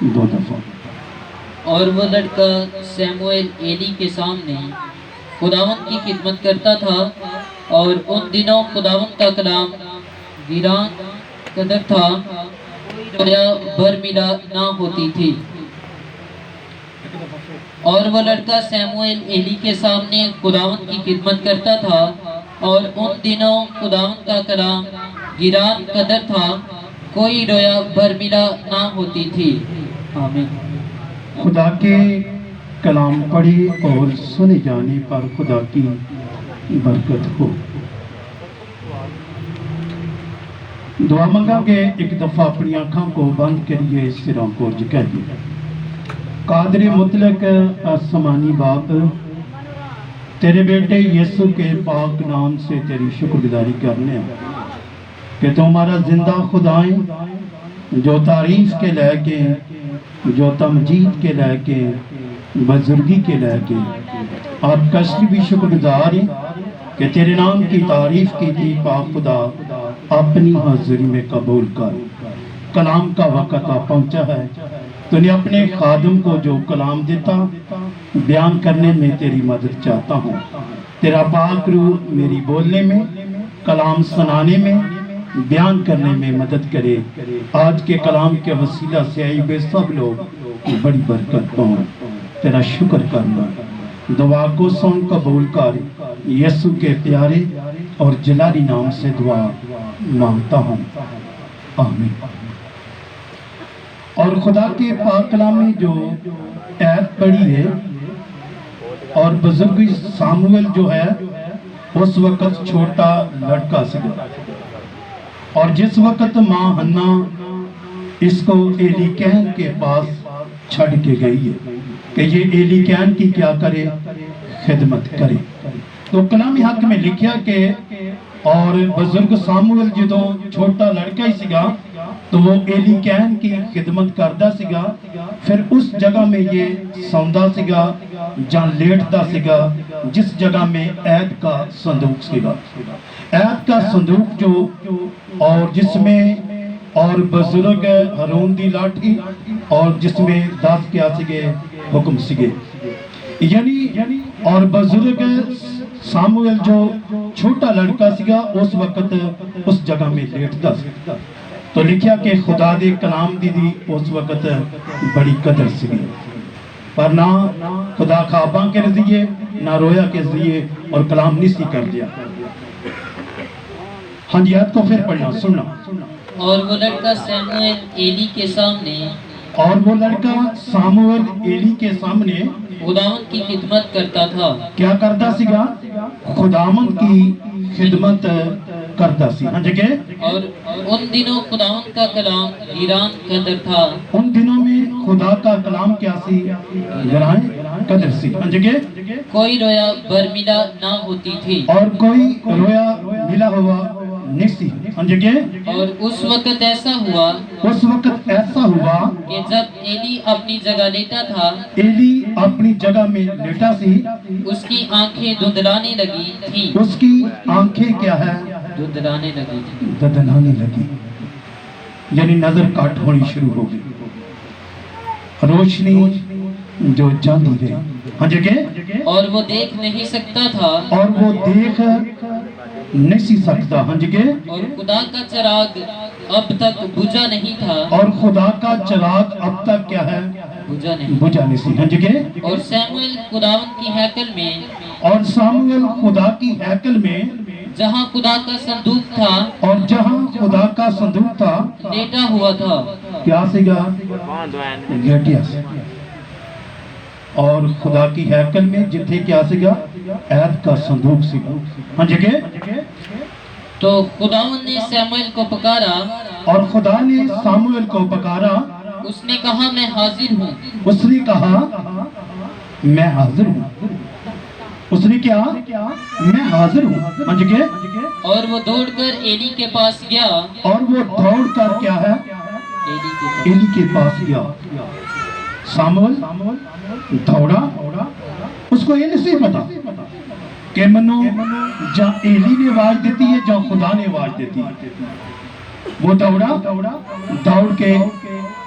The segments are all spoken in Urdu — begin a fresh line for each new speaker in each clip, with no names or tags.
2 دفعہ۔
اور وہ لڑکا سیموئیل ایلی کے سامنے خداوند کی خدمت کرتا تھا، اور ان دنوں خداوند کا کلام ویران قدر تھا، کوئی بھر ملا نہ ہوتی تھی۔ اور وہ لڑکا سیموئیل ایلی کے سامنے خداوند کی خدمت کرتا تھا، اور ان دنوں خداوند کا کلام گران قدر تھا، کوئی رویا برملا نہ ہوتی تھی۔ آمین۔
خدا کے کلام پڑھے اور سنے جانے پر خدا کی برکت ہو۔ دعا منگا گے، ایک دفعہ اپنی آنکھوں کو بند کریے، سروں کو جھکائیے۔ قادر مطلق آسمانی باپ، تیرے بیٹے یسوع کے پاک نام سے تیری شکر گزاری کرنے کہ تو ہمارا زندہ خدا ہے، جو تعریف کے لے کے، جو تمجید کے لے کے، بزرگی کے لے کے، آپ کا اس بھی شکر گزار ہے کہ تیرے نام کی تعریف کی تھی۔ پاک خدا اپنی حاضری میں قبول کر۔ کلام کا وقت آ پہنچا ہے، تو نے اپنے خادم کو جو کلام دیتا بیان کرنے میں تیری مدد چاہتا ہوں۔ تیرا پاک روح میری بولنے میں، کلام سنانے میں، بیان کرنے میں مدد کرے۔ آج کے کلام کے وسیلہ سے آئی بے سب لوگ بڑی برکت پاؤں۔ تیرا شکر کرنا، دعا کو سن قبول کر، یسوع کے پیارے اور جلالی نام سے دعا مانگتا ہوں، آمین۔ اور خدا کے پاک کلام میں جو آیت پڑھی ہے، اور بزرگ ساموئیل جو ہے اس وقت چھوٹا لڑکا سگا، اور جس وقت ماں ہنا اس کو ایلی کہن کے پاس چھڑ کے گئی ہے کہ یہ ایلی کہن کی کیا کرے، خدمت کرے۔ تو کلام حق میں لکھیا کہ اور بزرگ ساموئیل جدو چھوٹا لڑکا ہی سگا تو وہ ایلی کہن کی خدمت کردہ سگا۔ پھر اس جگہ میں یہ سوندا سگا، جہاں لیٹتا سگا، جس جگہ میں عہد کا صندوق سگا۔ عہد کا صندوق جو، اور جس میں اور بزرگ ہارون دی لاٹھی، اور جس میں 10 کیا سگے حکم سگے، یعنی اور بزرگ ساموئیل جو چھوٹا لڑکا سگا اس وقت اس جگہ میں لیٹتا سگا۔ تو لکھیا کہ خدا دے کلام دی اس وقت بڑی قدر سگی، پر نہ خدا خواباں کے رضیے نہ رویا کے ذریعے، اور کلام نسی کر دیا۔ ہاں جی، آیت کو پھر پڑھنا، سننا۔
اور وہ لڑکا سیموئیل ایلی کے سامنے،
اور وہ لڑکا ساموئیل ایلی کے سامنے
خداوند کی خدمت کرتا تھا۔
کیا کرتا سگا؟ خداوند کی خدمت کرتا سی۔ ہاں جی کہ
اور ان دنوں خداوند کا کلام گران قدر تھا۔
ان دنوں میں خدا کا کلام کیا سی؟ گران قدر سی۔ ہاں جی کہ
کوئی رویا برملا نہ ہوتی تھی۔
اور کوئی رویا ملا ہوا نسی۔ ہاں جی کہ
اور اس وقت ایسا ہوا
اس وقت ایسا ہوا
کہ جب ایلی اپنی جگہ لیٹا تھا،
ایلی اپنی جگہ میں لیٹا سی،
اس کی آنکھیں دھندلانے لگی تھیں۔
اس کی آنکھیں کیا ہے؟
دھندلانے لگی تھیں۔
ددلانے لگی، یعنی نظر کٹ ہونی شروع ہو گئی، روشنی جو جاتی گئی۔ ہاں جی کہ
اور وہ دیکھ نہیں سکتا تھا،
اور وہ دیکھ نہیں سکتا۔ ہاں جی کہ
اور خدا کا چراغ اب تک بجھا نہیں تھا،
اور خدا کا چراغ اب تک کیا ہے؟
بجھا نہیں۔
بجھا نہیں سی۔ ہاں جی کہ
اور سیموئیل خداوند کی ہیکل میں،
اور ساموئیل خدا کی ہیکل میں،
جہاں خدا کا صندوق تھا،
اور جہاں خدا کا صندوق تھا،
لیٹا ہوا تھا۔
کیا سگا؟ لیٹیا سی۔ اور خدا کی ہیکل میں جتھے کیا سگا؟ عہد کا صندوق سگا۔ ہاں جی کہ
تو خداوند نے سیموئیل کو پکارا،
اور خدا نے ساموئیل کو پکارا۔
اس نے کہا میں حاضر ہوں۔
اس نے کہا میں حاضر ہوں۔ اس نے کیا؟ میں حاضر ہوں۔ ہاں جی کہ
اور وہ دوڑ کر ایلی کے پاس گیا،
اور وہ دوڑ کر کیا ہے؟
ایلی کے پاس۔
ایلی کے پاس گیا۔ ساموئیل دوڑا، اس کو یہ نہیں پتا کہ منو جہاں ایلی نے آواز دیتی ہے جہاں خدا نے آواز دیتی ہے۔ وہ دوڑا، دوڑ کے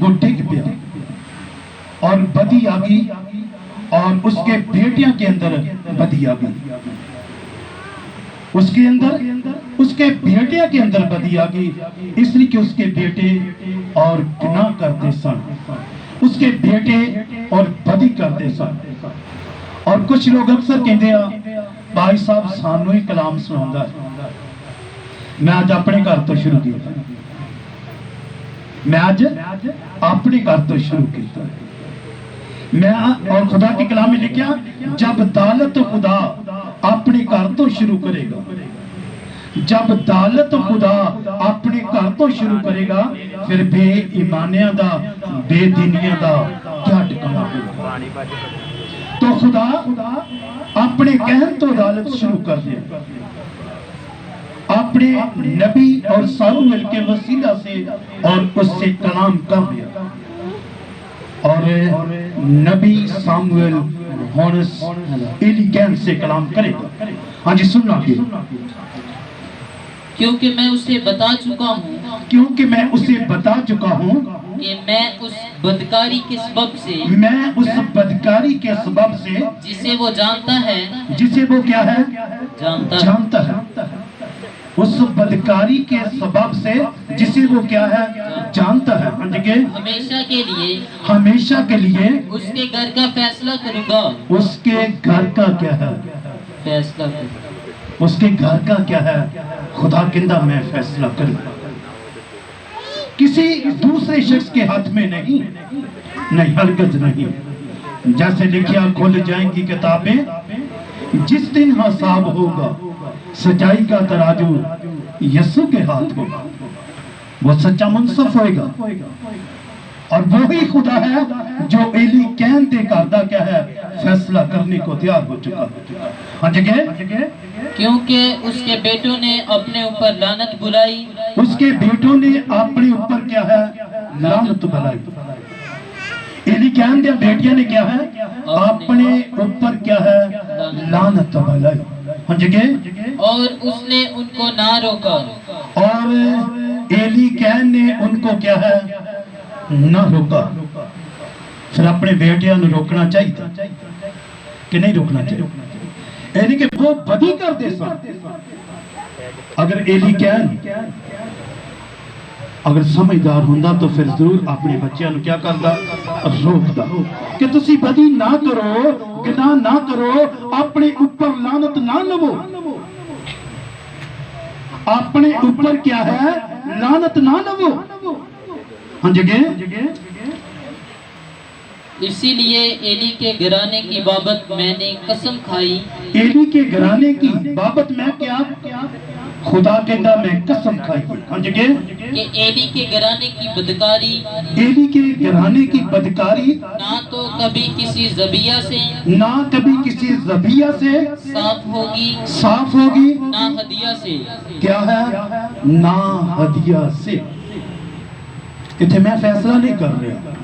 وہ ڈگ پیا اور بدی آ گئی اور اس کے بیٹیاں کے اندر بدی آ گئی، اس کے بیٹے کے اندر بدی آ گئی، اس لیے کہ اس کے بیٹے اور گناہ کرتے سن، اس کے بیٹے اور بدی کرتے سن۔ اور کچھ لوگ اکثر کہتے ہیں بھائی صاحب سانو ہی کلام سناؤں ہے۔ میں آج اپنے گھر تو شروع کیا، میں آج اپنے گھر تو شروع کیا، میں اور خدا کے کلام میں لکھا جب دالت خدا اپنے گھر تو شروع کرے گا، جب دالت خدا اپنے گھر تو شروع کرے گا پھر بے ایمانیاں دا بے دینیاں دا کیا ٹھکانہ ہوگا۔ تو خدا اپنے کہن تو دالت شروع کر دیا، اپنے نبی اور سامویل کے وسیلہ سے اور اس سے کلام کر دیا، اور نبی سامویل ہونس ایلی کہن سے کلام کرے گا۔ ہاں جی سننا کہ
کیونکہ میں اسے بتا چکا ہوں کہ میں اس بدکاری کے سبب سے جسے وہ جانتا ہے،
جسے وہ کیا ہے
جانتا
ہے، اس بدکاری کے سبب سے جسے وہ کیا ہے جانتا ہے، ہمیشہ کے لیے
اس کے گھر کا فیصلہ کروں گا،
اس کے گھر کا کیا ہے
فیصلہ کروں گا،
اس کے گھر کا کیا ہے خدا کہندا میں فیصلہ کروں، کسی دوسرے شخص کے ہاتھ میں نہیں، ہرگز نہیں۔ جیسے لکھیا کھل جائیں گی کتابیں جس دن حساب ہوگا، سچائی کا ترازو یسوع کے ہاتھ ہوگا، وہ سچا منصف ہوئے گا، اور وہی خدا ہے جو ایلی کہن دے کردہ کیا ہے فیصلہ کرنے کو تیار ہو چکا۔ ہاں جگہ
کیونکہ اس کے بیٹوں نے اپنے اوپر لعنت بلائی،
اس کے بیٹوں نے اپنے اوپر کیا ہے لعنت بلائی، ایلی کہن دے بیٹیاں نے کیا ہے اپنے اوپر کیا ہے لعنت بلائی۔ ہاں جگہ
اور اس نے ان کو نہ روکا،
اور ایلی کہن نے ان کو کیا ہے نہ روکا۔ پھر اپنے بیٹیاں نے روکنا چاہیے تھا کہ نہیں روکنا چاہیے، یعنی کہ وہ بدی کرتے سن۔ اگر ایلی کہن اگر سمجھدار ہوندہ تو پھر ضرور اپنے بچیاں نو کیا کردا روک دا کہ تسی بدی نہ کرو، گناہ نہ کرو، اپنے اوپر لعنت نہ لو، اپنے اوپر کیا ہے لعنت نہ لو۔ ہاں جگہ
اسی لیے ایلی کے گھرانے کی بابت میں نے قسم کھائی،
ایلی کے گھرانے کی بابت میں کیا خدا کہندا میں قسم کھائی۔ ہاں جگہ
کہ ایلی کے گھرانے کی بدکاری
ایلی کے گھرانے کی بدکاری
نہ تو کبھی کسی ذبیحہ سے
نہ کبھی کسی ذبیحہ سے صاف ہوگی،
نہ ہدیہ سے،
کیا ہے نہ ہدیہ سے۔ اتنے میں فیصلہ نہیں کر رہا،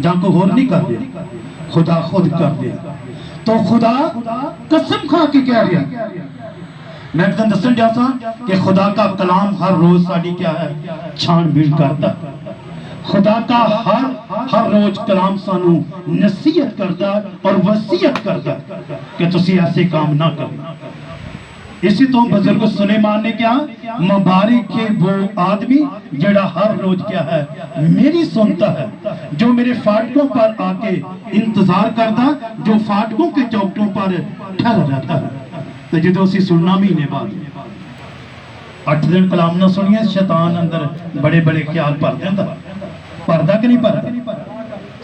جہاں کو غور نہیں کر رہا، خدا خود کر دیا۔ تو خدا قسم کھا کے کہہ رہا، میں ایک دن دسن جاتا کہ خدا کا کلام ہر روز ساڑی کیا ہے چھان بین کرتا، خدا کا ہر روز کلام سانو نصیحت کرتا اور وصیت کرتا کہ تسی ایسے کام نہ کرنا۔ اسی تو بزرگ سلیمان نے کیا مبارک ہے وہ آدمی جڑا ہر روز کیا ہے میری سنتا ہے، جو میرے فاٹکوں پر آ کے انتظار کرتا، جو فاٹکوں کے چوکٹوں پر ٹھہر رہتا ہے۔ تو جدو اسی سننا مہینے بعد 8 دن کلام نہ سنیے، شیطان اندر بڑے بڑے خیال پر دیندہ، پردہ کہ نہیں پردہ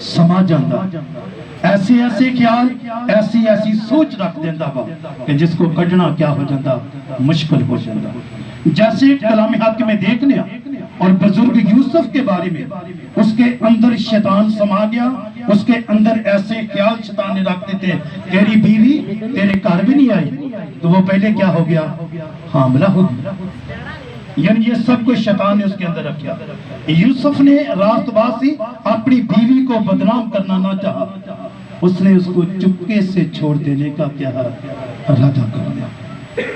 سما جاندہ، ایسے خیال ایسی سوچ رکھ دیندہ با کہ جس کو کٹنا کیا ہو جاندہ مشکل ہو جاندہ۔ جیسے کلام حق میں دیکھنے اور بزرگ یوسف کے بارے میں اس کے اندر شیطان سما گیا، اس کے اندر ایسے خیال شیطان نے رکھ دیتے تیری بیوی تیرے گھر بھی نہیں آئی، تو وہ پہلے کیا ہو گیا حاملہ ہو گیا، یعنی یہ سب کچھ شیطان نے اس کے اندر رکھا۔ یوسف نے راست باسی اپنی بیوی کو بدنام کرنا نہ چاہا، اس نے اس کو چپکے سے چھوڑ دینے کا کیا ارادہ کر دیا۔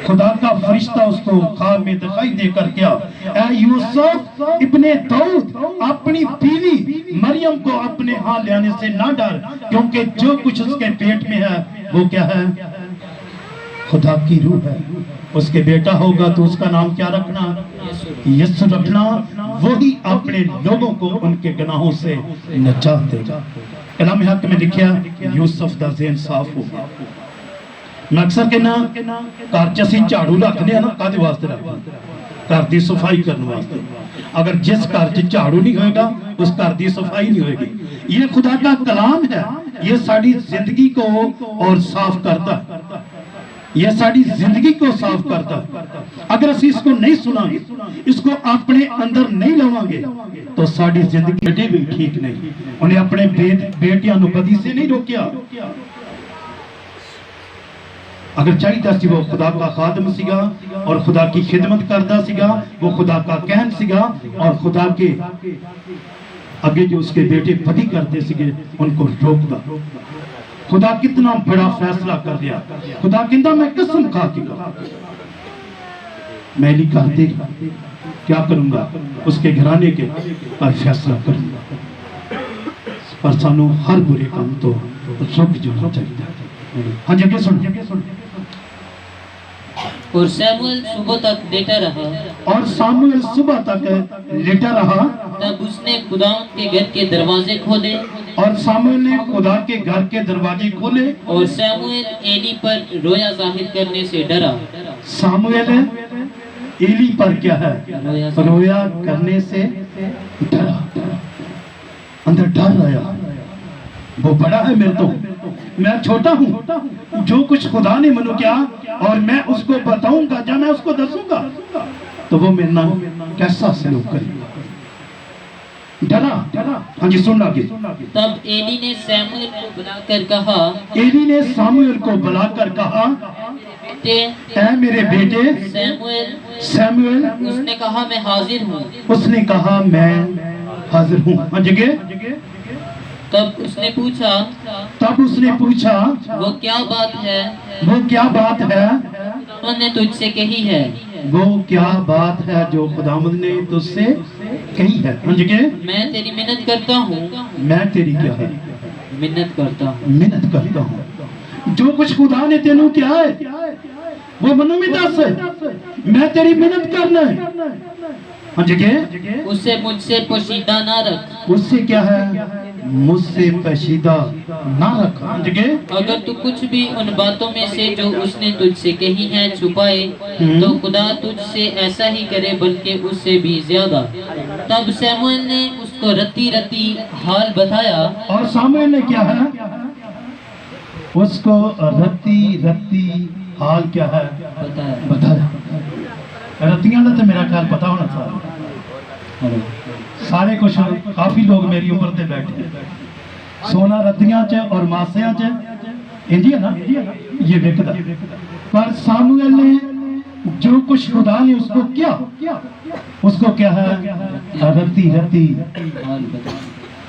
خدا کا فرشتہ اس کو خواب میں دکھائی دے کر کیا، اے یوسف ابن داؤد، اپنی بیوی مریم کو اپنے ہاں لینے سے نہ ڈر، کیونکہ جو کچھ اس کے پیٹ میں ہے وہ کیا ہے؟ خدا کی روح ہے۔ اس کے بیٹا ہوگا تو اس کا نام کیا رکھنا؟ یسوع رکھنا۔ وہی اپنے لوگوں کو ان کے گناہوں سے نجات دے گا۔ کلام حق میں لکھیا یوسف دا ذہن صاف ہو گیا۔ میں اکثر کہنا گھر چ اسی جھاڑو رکھنے ہیں نا، کدے واسطے رکھنے؟ گھر دی صفائی کرنے واسطے۔ اگر جس گھر چ جھاڑو نہیں ہوئے گا اس گھر دی صفائی نہیں ہوئے گی۔ یہ خدا کا کلام ہے، یہ ساری زندگی کو اور صاف کرتا ہے، یہ ساری زندگی کو صاف کرتا ہے۔ اگر اسی اس کو نہیں سنا گے، اس کو اپنے اندر نہیں لواں گے تو ساری زندگی بیٹے بھی ٹھیک نہیں۔ انہیں اپنے بیٹیاں نو بدی سے نہیں روکیا۔ اگر چاہیے سی وہ خدا کا خادم سیگا اور خدا کی خدمت کردہ سیگا، وہ خدا کا کہن سیگا اور خدا کے آگے جو اس کے بیٹے بدی کرتے سیگے ان کو روک دا۔ خدا کتنا بڑا فیصلہ کر دیا۔ خدا کہندا میں قسم کھا کے کہا میں نہیں کرتے کیا کروں گا، اس کے گھرانے کے پر فیصلہ کروں گا۔ پر سانو ہر برے کام تو رک جانا چاہیے۔ ہاں جی سن۔
اور سیموئل صبح تک لیٹا رہا،
اور ساموئیل صبح تک لیٹا رہا،
تب اس نے خداوند کے گھر کے دروازے کھولے،
اور ساموئیل نے خدا کے گھر کے دروازے کھولے،
اور سیموئل ایلی پر رویا ظاہر کرنے سے ڈرا۔
ساموئیل ایلی پر کیا ہے؟ رویا کرنے سے ڈرا، اندر ڈر آیا۔ وہ بڑا ہے میرے تو، میں چھوٹا ہوں۔ جو کچھ خدا نے منو کیا اور میں اس کو بتاؤں گا، جب میں اس کو دسوں گا تو وہ میرا کیسا سلوک کرے گا؟ ڈرا۔ ہاں جی سن آگے۔
تب ایلی نے سیموئل کو بلا کر کہا،
ایلی نے ساموئیل کو بلا کر کہا، اے میرے بیٹے سیموئیل۔
اس نے کہا میں حاضر ہوں۔
اس نے کہا میں حاضر ہوں۔ ہاں جگہ۔
تب اس نے پوچھا وہ کیا بات ہے؟
وہ کیا بات ہے؟
خداوند نے تجھ سے کہی ہے۔
وہ کیا بات ہے جو خداوند نے تجھ سے کہی ہے؟ ہاں جگہ۔
میں تیری منت کرتا ہوں۔
میں تیری کیا ہے؟
منت کرتا ہوں۔
منت کرتا ہوں۔ جو کچھ خدا نے تینوں کیا ہے وہ منو میں دس ہے، میں تیری منت کرنا ہے۔ ہاں جگہ۔
اسے مجھ سے پوشیدہ نہ رکھ۔
اس سے کیا ہے؟ مجھ سے پوشیدہ نہ رکھ۔ ہاں جگہ۔
اگر تو کچھ بھی ان باتوں میں سے جو اس نے تجھ سے کہی ہیں چھپائے تو خدا تجھ سے ایسا ہی کرے، بلکہ اس سے بھی زیادہ۔ تب سیموئیل نے اس کو رتی رتی حال بتایا۔
اور ساموئیل نے کیا ہے؟ اس کو رتی حال کیا ہے؟ بتایا۔ رتیاں دا تو میرا خیال پتا ہونا سارے کچھ کافی لوگ میری عمر تے بیٹھے سونا رتیاں چ اور ماسیاں چ انجی ہے نا، یہ وکدا۔ پر ساموئیل نے جو کچھ خدا نے اس کو کیا، اس کو کیا ہے؟ رتی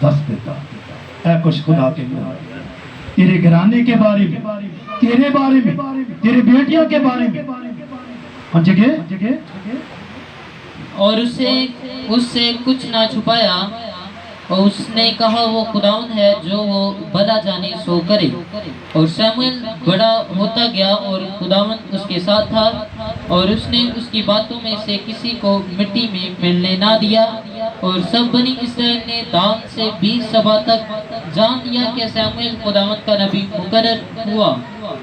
دس دیتا۔ اے کچھ خدا کے تیرے گھرانے کے بارے میں، تیرے بارے میں، تیرے بیٹیاں کے بارے میں۔ ہاں جگہ۔
اور اس سے کچھ نہ چھپایا، اور اس نے کہا وہ خداوند ہے جو وہ بھلا جانے سو کرے۔ اور سیموئیل بڑا ہوتا گیا اور خداوند اس کے ساتھ تھا، اور اس نے اس کی باتوں میں سے کسی کو مٹی میں ملنے نہ دیا۔ اور سب بنی اسرائیل نے دان سے 20 سبا تک جان لیا کہ سیموئیل خداوند کا نبی مقرر ہوا۔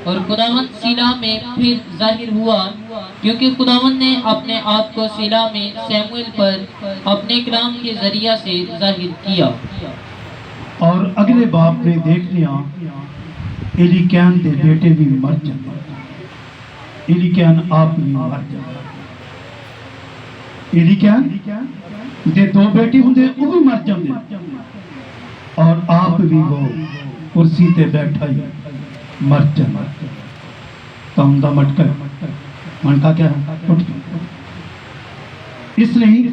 اور خداوند سیلا میں پھر ظاہر ہوا، کیونکہ خداوند نے اپنے آپ کو سیلا میں سیموئیل پر اپنے کلام کے ذریعہ سے ظاہر کیا۔
اور اگلے باپ میں دیکھنیا ایلی کین دے بیٹے بھی مر جاندے، ایلی کین آپ بھی مر جاندے، ایلی کین دے 2 بیٹے ہوندے وہ بھی مر جاندے، اور آپ بھی وہ کرسی تے بیٹھا ہی مر جاندے۔ کام دا منکا کیا ہے؟ ٹوٹ جاندے۔ اس لیے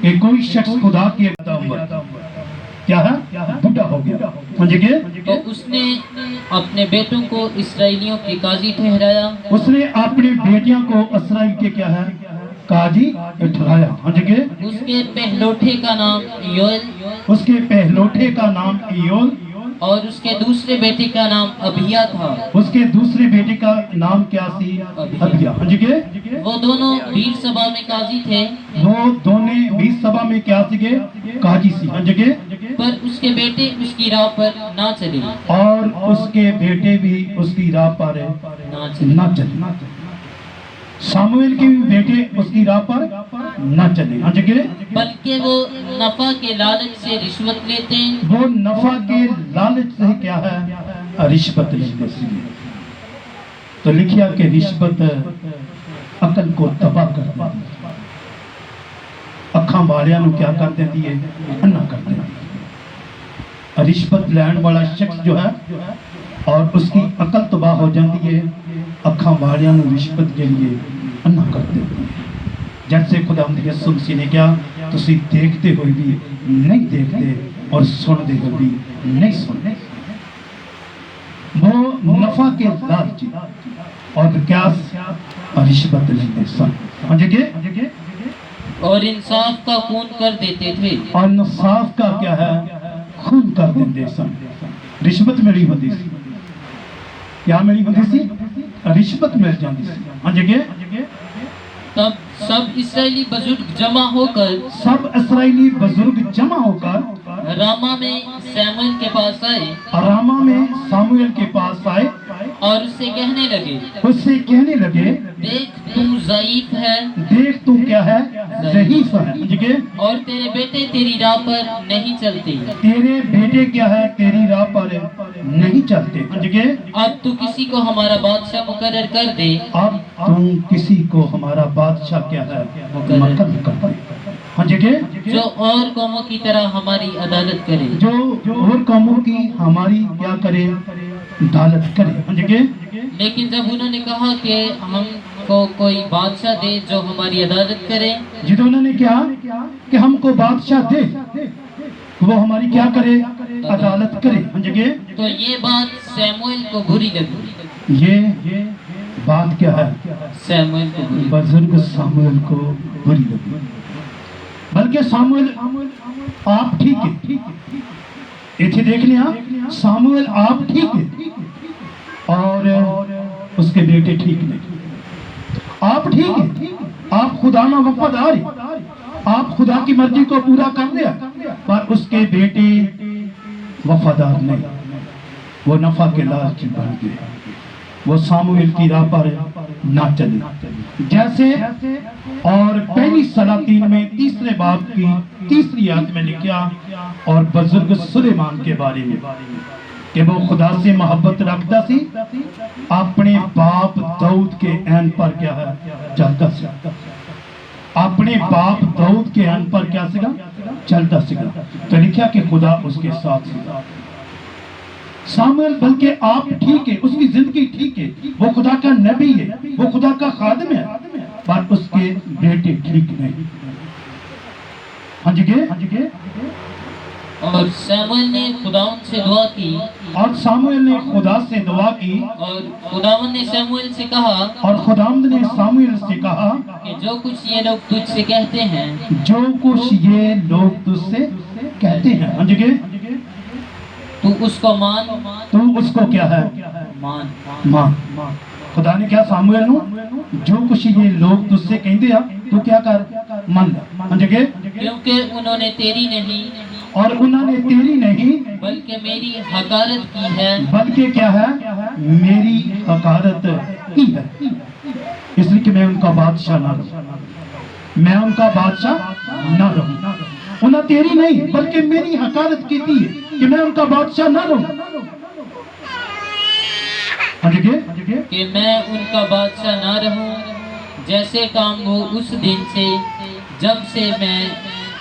کہ کوئی شخص خدا کی عمر کیا ہے؟ بڑھا ہو گیا ہاں جی کہ
تو اس نے اپنے بیٹوں کو اسرائیلیوں کے قاضی ٹھہرایا
اس نے اپنی بیٹیاں کو اسرائیل کے کیا ہے قاضی ٹھہرایا ہاں جی کہ
اس کے پہلوٹے کا نام یوئل
اس کے پہلوٹے کا نام ایول
اور اس کے دوسرے بیٹے کا نام ابیا تھا
اس کے دوسرے بیٹے کا نام کیا سی ابیا ہاں جی کہ
وہ دونوں بیر سبا میں قاضی تھے
وہ دونوں 20 سبا میں کیا سکے قاضی سی ہاں جی کہ
پر اس کے بیٹے اس کی راہ پر نہ چلے
اور اس کے بیٹے بھی اس کی راہ پر نہ چلے ساموئیل کے بھی بیٹے اس کی راہ پر نہ چلے ہاں جی کہ
بلکہ وہ نفع کے لالچ سے رشوت لیتے
وہ نفع کے لالچ سے کیا ہے رشوت لیتے سی تو لکھیا کہ رشوت عقل کو تباہ کر دیتی ہے اکھاں والیاں نو کیا کر دیتی ہے انا کر دیتی ہے رشوت لین والا شخص جو ہے اور اس کی عقل تباہ ہو جاتی ہے اکھاں والیاں نو رشوت کے لیے انا کر دیتی ہے جیسے خدا یسوع مسیح نے کیا تسی دیکھتے ہوئے بھی نہیں دیکھتے اور سنتے ہوئے بھی نہیں سنتے وہ نفع کے لالچ اور کیا رشوت لیتے سن ہاں جی کہ
اور انصاف کا خون کر دیتے تھے
اور انصاف کا کیا ہے خون کر دیتے سن رشوت ملی ہوتی سی کیا ملی ہوتی سی رشوت مل جاتی سی ہاں جی کہ
تب سب اسرائیلی بزرگ جمع ہو کر
سب اسرائیلی بزرگ جمع ہو کر
راما میں سیموئیل کے پاس آئے
راما میں ساموئیل کے پاس آئے
اور اس سے کہنے لگے
اس سے کہنے لگے
دیکھ تو ضعیف ہے
دیکھ تو کیا ہے ضعیف ہے جی کہ
اور تیرے بیٹے تیری راہ پر نہیں چلتے
تیرے بیٹے کیا ہے تیری راہ پر نہیں چلتے جی کہ
اب تو کسی کو ہمارا بادشاہ مقرر کر دے
اب تم کسی کو ہمارا بادشاہ کیا ہے مقرر کر دے ہاں جی کہ
جو اور قوموں کی طرح ہماری عدالت کرے
جو اور قوموں کی ہماری کیا کرے عدالت کرے ہاں جی کہ
لیکن جب انہوں نے کہا کہ ہم کو کوئی بادشاہ دے جو ہماری عدالت کرے
جب انہوں نے کیا کہ ہم کو بادشاہ دے وہ ہماری کیا کرے عدالت کرے ہاں جی کہ
تو یہ بات سیموئیل کو بری لگی
یہ بات کیا ہے
سیموئیل کو بری
بزرگ ساموئیل کو بری لگی بلکہ ساموئیل آپ ٹھیک ہے ایتھے دیکھنے ساموئیل آپ ٹھیک ہے اور اس کے بیٹے ٹھیک نہیں آپ ٹھیک ہے آپ خدا نہ وفادار ہیں آپ خدا کی مرضی کو پورا کر دیا پر اس کے بیٹے وفادار نہیں وہ نفع کے لالچ بن گئے وہ ساموئیل کی راہ پر نہ چلے جیسے اور پہلی سلاطین میں تیسرے باب کی تیسری آیت میں لکھا اور بزرگ سلیمان کے بارے میں کہ وہ خدا سے محبت رکھتا سی اپنے باپ داؤد کے عین پر کیا ہے چلتا سی اپنے باپ داؤد کے عین پر کیا سگا چلتا سگا تو لکھا کہ خدا اس کے ساتھ سگا ساموئیل بلکہ آپ ٹھیک ہے اس کی زندگی ٹھیک ہے وہ خدا کا نبی ہے وہ خدا کا خادم ہے پر اس کے بیٹے ٹھیک نہیں ہاں جی کہ
اور سیموئیل نے خداون سے دعا کی
اور ساموئیل نے خدا سے دعا کی
اور خداون نے سیموئیل سے کہا
اور خداوند نے ساموئیل سے کہا
کہ جو کچھ یہ لوگ تجھ سے کہتے ہیں
جو کچھ یہ لوگ تجھ سے کہتے ہیں ہاں جی کہ
تو اس کو مان
تو اس کو کیا ہے
مان
مان خدا نے کیا ساموئیل نو جو کچھ یہ لوگ تجھ سے کہتے ہیں تو کیا کر مان ہاں جی کہ
کیونکہ انہوں نے تیری نہیں
اور انہوں نے تیری نہیں
بلکہ میری حقارت کی ہے
بلکہ کیا ہے میری حقارت کی ہے اس لیے کہ میں ان کا بادشاہ نہ رہوں میں ان کا بادشاہ نہ رہوں انہوں تیری نہیں بلکہ میری حقارت کی تھی کہ میں ان کا بادشاہ نہ رہوں ہاں جی
کہ میں ان کا بادشاہ نہ رہوں جیسے کام وہ اس دن سے جب سے میں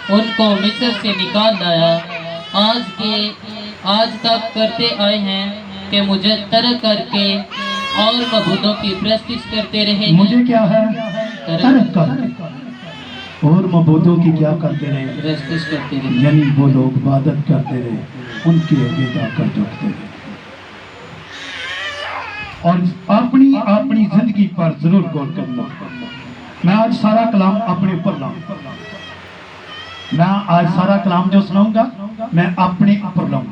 ان کو مصر سے نکال لایا آج تک کرتے آئے ہیں کہ مجھے ترک کر کے اور معبودوں کی پرستش کرتے رہے
مجھے کیا ہے ترک کر کے اور معبودوں کی کیا کرتے رہے؟
پرستش کرتے رہے،
یعنی وہ لوگ عبادت کرتے رہے، ان کے آگے جا کر جھکتے رہے، اور اپنی زندگی پر ضرور غور کرنا۔ میں آج سارا کلام اپنے اوپر لاؤں، میں آج سارا کلام جو سناؤں گا میں اپنے اوپر لاؤں،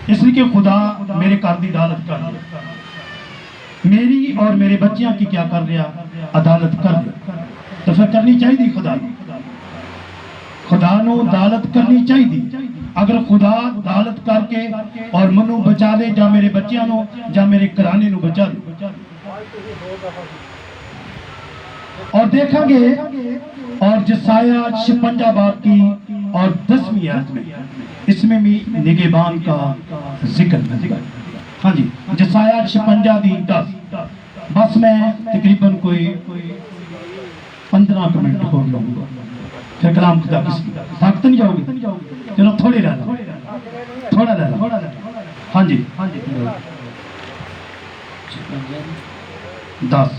اس لیے کہ خدا میرے گھر دی عدالت کر رہا، میری اور میرے بچیاں کی کیا کر رہا؟ عدالت کر رہا۔ تو پھر کرنی چاہیے خدا نو عدالت کرنی چاہیے۔ اگر خدا عدالت کر کے اور منو بچا لے، جا میرے بچیاں نو جا میرے گھرانے نو بچا لے، اور دیکھیں گے اور جسایہ 56 باب کی اور 10ویں آیت میں اس میں بھی نگہبان کا ذکر ملے گا۔ ہاں جی، جسایہ 56 دی 10۔ بس میں تقریباً کوئی 15 منٹ ہو لوں گا، پھر کلام خدا کسی تھک تو نہیں جاؤ گے؟ چلو تھوڑی رہ لو، تھوڑا رہ لو۔ ہاں جی 10۔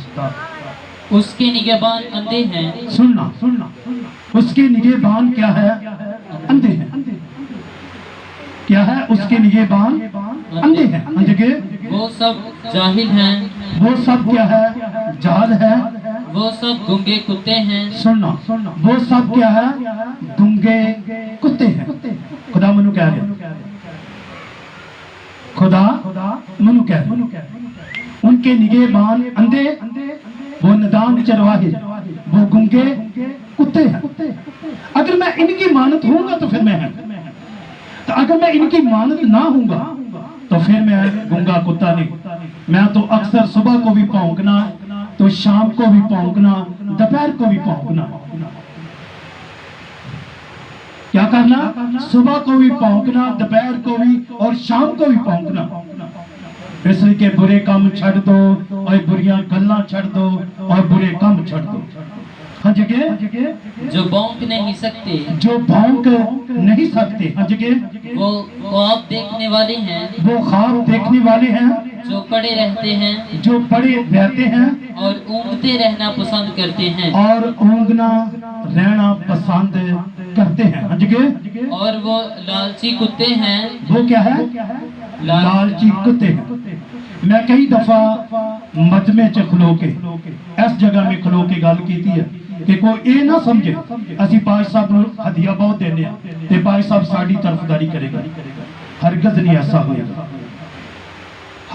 اس کے نگہبان اندھے ہیں،
سننا، اس کے نگہبان کیا ہے؟ اندھے ہیں۔ کیا ہے؟ اس کے نگہبان اندھے ہیں، اندھے کے
وہ سب جاہل ہیں،
وہ سب کیا ہے؟ جاہل ہے،
وہ سب گنگے کتے ہیں،
سننا، وہ سب کیا ہے؟ گنگے کتے ہیں۔ خدا منو کہہ رہے، خدا منو کہہ رہے، ان کے نگہبان اندھے، وہ ندان چرواہے، وہ گنگے کتے ہیں۔ اگر میں ان کی مانت ہوں گا تو پھر میں ہوں، تو اگر میں ان کی مانت نہ ہوں گا تو پھر میں گنگا کتا نہیں۔ میں تو اکثر صبح کو بھی پونکنا، تو شام کو بھی پونکنا، دوپہر کو بھی پونکنا۔ کیا کرنا؟ صبح کو بھی پونکنا، دوپہر کو بھی اور شام کو بھی پونکنا، اس لیے کہ برے کام چھڑ دو اور بریاں گلاں چھڑ دو اور برے کام چھڑ دو۔ ہاں جی،
جو بونک نہیں سکتے،
جو بھونک نہیں سکتے، ہاں جی،
وہ خواب دیکھنے والے ہیں،
وہ خواب دیکھنے والے ہیں،
جو پڑے رہتے ہیں
جو پڑے رہتے ہیں
اور اونگتے رہنا پسند کرتے ہیں،
اور اونگنا رہنا پسند کرتے ہیں۔ ہاں جی،
اور وہ لالچی کتے ہیں،
وہ کیا ہے؟ لالچی کتے ہیں۔ میں کئی دفعہ مجمع چ کھلو کے اس جگہ میں کھلو کے گل کیتی ہے کہ کوئی یہ نہ سمجھے اسی پاش صاحب نو ہدیہ بہت دینے ہیں تے پاش صاحب ساڈی طرفداری کرے گا۔ ہرگز نہیں ایسا ہوئے گا،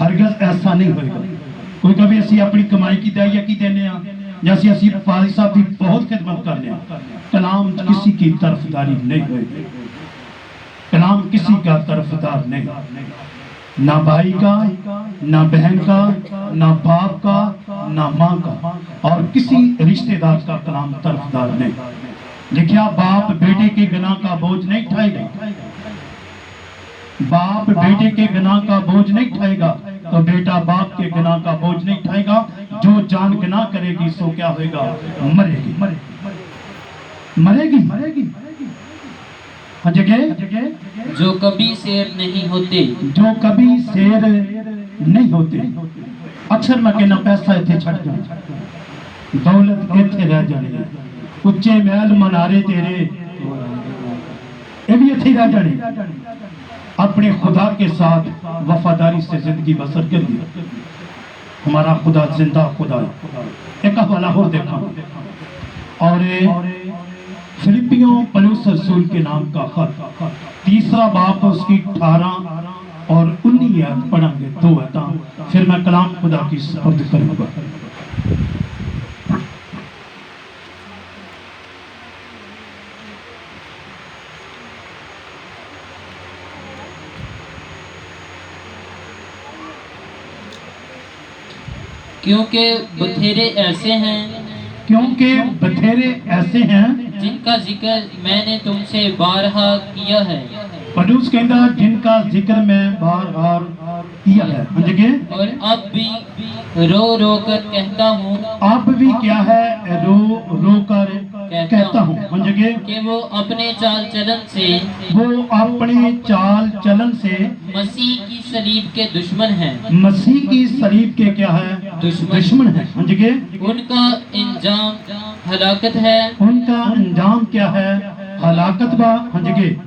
ہرگز ایسا نہیں ہوئے گا۔ کوئی کبھی اسی اپنی کمائی کی دائیا کی دینے ہیں جیسی اسی پاش صاحب کی بہت خدمت کرنے ہیں۔ کلام کسی کی طرفداری نہیں ہوئے گی، کلام کسی کا طرفدار نہیں، نہ بھائی کا، نہ بہن کا، نہ باپ کا، نہ ماں کا، اور کسی رشتہ دار کا کلام طرفدار نہیں۔ لکھیا باپ بیٹے کے گناہ کا بوجھ نہیں اٹھائے گا، باپ بیٹے کے گناہ کا بوجھ نہیں اٹھائے گا تو بیٹا باپ کے گناہ کا بوجھ نہیں اٹھائے گا۔ جو جان گناہ کرے گی سو کیا ہوئے گا؟ مرے گی، مرے گی۔ ہاں جگہ
جو کبھی سیر نہیں ہوتے،
جو کبھی سیر نہیں ہوتے۔ اکثر میں کہنا پیسہ ایتھے چھٹ جانا، دولت ایتھے رہ جانے، اچے محل منارے تیرے یہ بھی ایتھے رہ جانے۔ اپنے خدا کے ساتھ وفاداری سے زندگی بسر کر دی۔ ہمارا خدا زندہ خدا ہے۔ ایک حوالہ ہو دیکھا، اور فلپیوں پولس رسول کے نام کا خط 3 باب اس کی 18 اور 19 آیت پڑھیں گے، 2 آیتاں، پھر میں کلام خدا کی سپرد کروں گا۔
کیونکہ بتھیرے ایسے ہیں
کیونکہ بتھیرے ایسے ہیں
جن کا ذکر میں نے تم سے بارہا کیا ہے،
پولس کہتا جن کا ذکر میں بار بار کیا ہے،
اور اب بھی رو رو کر کہتا ہوں،
اب بھی کیا ہے؟ رو رو کر کہتا ہوں
کہ وہ اپنے چال چلن سے،
وہ اپنے چال چلن سے
مسیح کی صلیب کے دشمن ہیں،
مسیح کی صلیب کے کیا ہے؟ دشمن ہیں۔
ان کا انجام ہلاکت ہے،
ان کا انجام کیا ہے؟ ہلاکت با ہنجگے،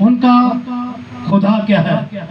ان کا خدا کیا ہے؟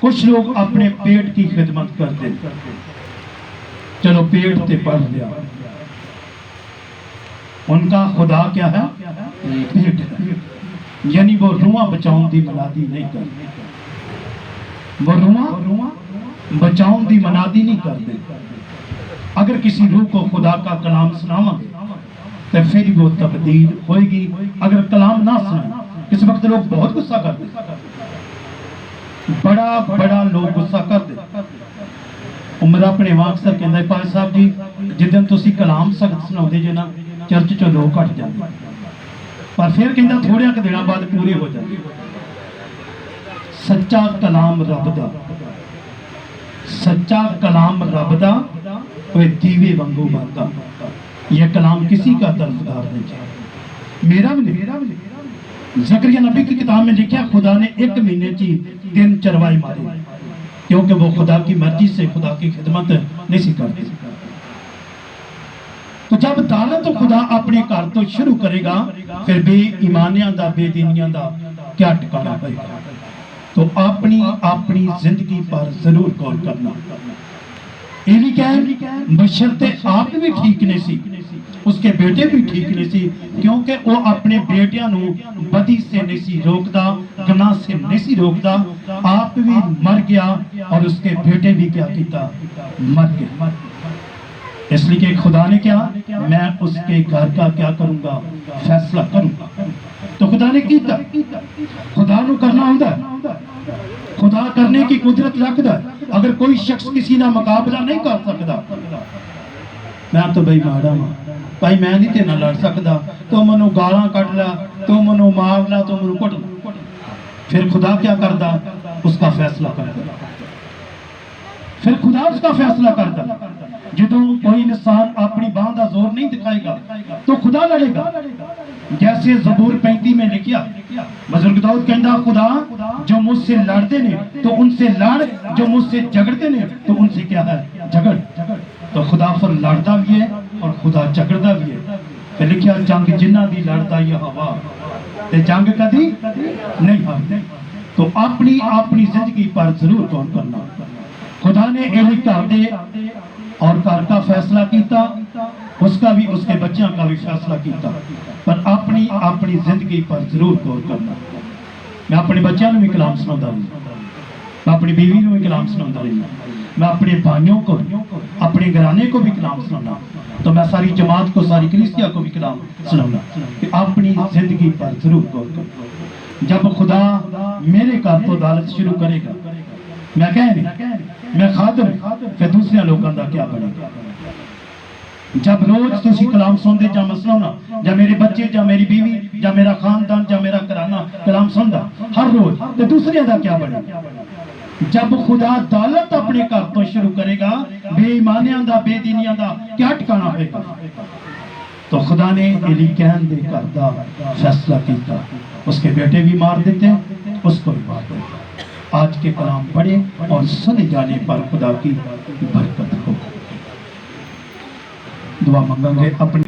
کچھ لوگ اپنے پیٹ کی خدمت کرتے، چلو پیٹ تے پڑھ لیا، ان کا خدا کیا ہے؟ پیٹ ہے۔ یعنی وہ رواں بچاؤں دی منادی نہیں کرتے، وہ رواں بچاؤں دی منادی نہیں کرتے۔ اگر کسی روح کو خدا کا کلام سناواں گے تو پھر وہ تبدیل ہوئے گی۔ اگر کلام نہ سنائیں، اس وقت لوگ بہت غصہ کرتے، بڑا لوگ غصہ کرتے۔ عمر اپنے واقع سے کہندہ ہے پاس صاحب جی جدن تسی کلام سخت سناؤ دے جنا چرچ چو لوگ کٹ جاتے، پر پھر کہندہ تھوڑے کے دنوں بعد پورے ہو جاتے۔ سچا کلام رب دا، سچا کلام رب دا کوئی دیوے وانگو باتا، یہ کلام کسی کا طرفدار نہیں چاہتا، میرا بھی نہیں۔ زکریا نبی کی کتاب میں لکھا خدا نے 1 مہینے چی 3 چروائی مارے، کیونکہ وہ خدا کی مرضی سے خدا کی خدمت نہیں کرتے۔ تو جب دالت تو خدا اپنے کار تو شروع کرے گا، پھر بے ایمانیاں دا بے دینیاں دا کیا ٹکانا پڑے گا؟ تو اپنی زندگی پر ضرور غور کرنا۔ ایلی کہہ بشرتے آپ بھی ٹھیک نہیں سی، اس کے بیٹے بھی ٹھیک نہیں سی، کیونکہ وہ اپنے بیٹیاں نو بدی سے نہیں سی روکدا، گناہ سے نہیں سی روکدا۔ آپ بھی مر گیا اور اس کے بیٹے بھی کیا کیتا؟ مر گیا۔ اس لیے کہ خدا نے کیا، میں اس کے گھر کا کیا کروں گا؟ فیصلہ کروں گا۔ تو خدا نے کیتا، خدا نو کرنا ہوتا ہے، خدا کرنے کی قدرت رکھتا ہے۔ اگر کوئی شخص کسی نہ مقابلہ نہیں کر سکتا، میں تو بھائی ماڑا ماں بھائی میں نہیں تینا لڑ سکتا، تو منو گالاں کٹ لا، تو منو مار لا، تو منو کٹ لا، پھر خدا کیا کرتا؟ اس کا فیصلہ کرتا، پھر خدا اس کا فیصلہ کرتا۔ جدوں کوئی انسان اپنی باندھ زور نہیں دکھائے گا تو خدا لڑے گا۔ جیسے زبور 35 میں لکھیا، بزرگ داؤد کہندا خدا جو مجھ سے لڑتے نے تو ان سے لڑ، جو مجھ سے جھگڑتے نے تو ان سے کیا ہے؟ جھگڑ۔ تو خدا پر لڑتا بھی ہے اور خدا جھگڑتا بھی ہے۔ پھر لکھیا جنگ جنہ دی لڑتا یہ ہوا تے جنگ کدی نہیں ہارتے۔ تو اپنی زندگی پر ضرور غور کرنا۔ خدا نے ایلی گھر دے اور گھر کا فیصلہ کیتا، اس کا بھی اس کے بچیاں کا بھی فیصلہ کیتا، پر اپنی زندگی پر ضرور غور کرنا۔ میں اپنے بچیاں نو بھی کلام سناتا رہی، میں اپنی بیوی نو بھی کلام سناتا رہی، میں اپنے بھائیوں کو اپنے گھرانے کو بھی کلام سنانا، تو میں ساری جماعت کو ساری کلیسیا کو بھی کلام سنانا کہ اپنی زندگی پر ضرور غور کرنا۔ جب خدا میرے گھر تو دالت شروع کرے گا، میں کہہ نہیں میں خادم پھر دوسرے لوگوں کا کیا بنے گا؟ جب روز تسی کلام سن دے جا مسئلہ ہونا، جا میرے بچے، جا میری بیوی، جا میرا خاندان، جا میرا کرانہ کلام سن دا ہر روز، تو دوسرے دا کیا بنے گا؟ جب خدا دالت اپنے گھر تو شروع کرے گا، بے ایمانیاں دا بے دینیاں دا کیا ٹھکانا ہوئے گا؟ تو خدا نے ایلی کہن دے کر دا فیصلہ کیتا، اس کے بیٹے بھی مار دیتے، اس کو بھی مار دیتے۔ آج کے کلام پڑھے اور سن جانے پر خدا کی برکت ہو۔ دعا مانگیں گے اپنی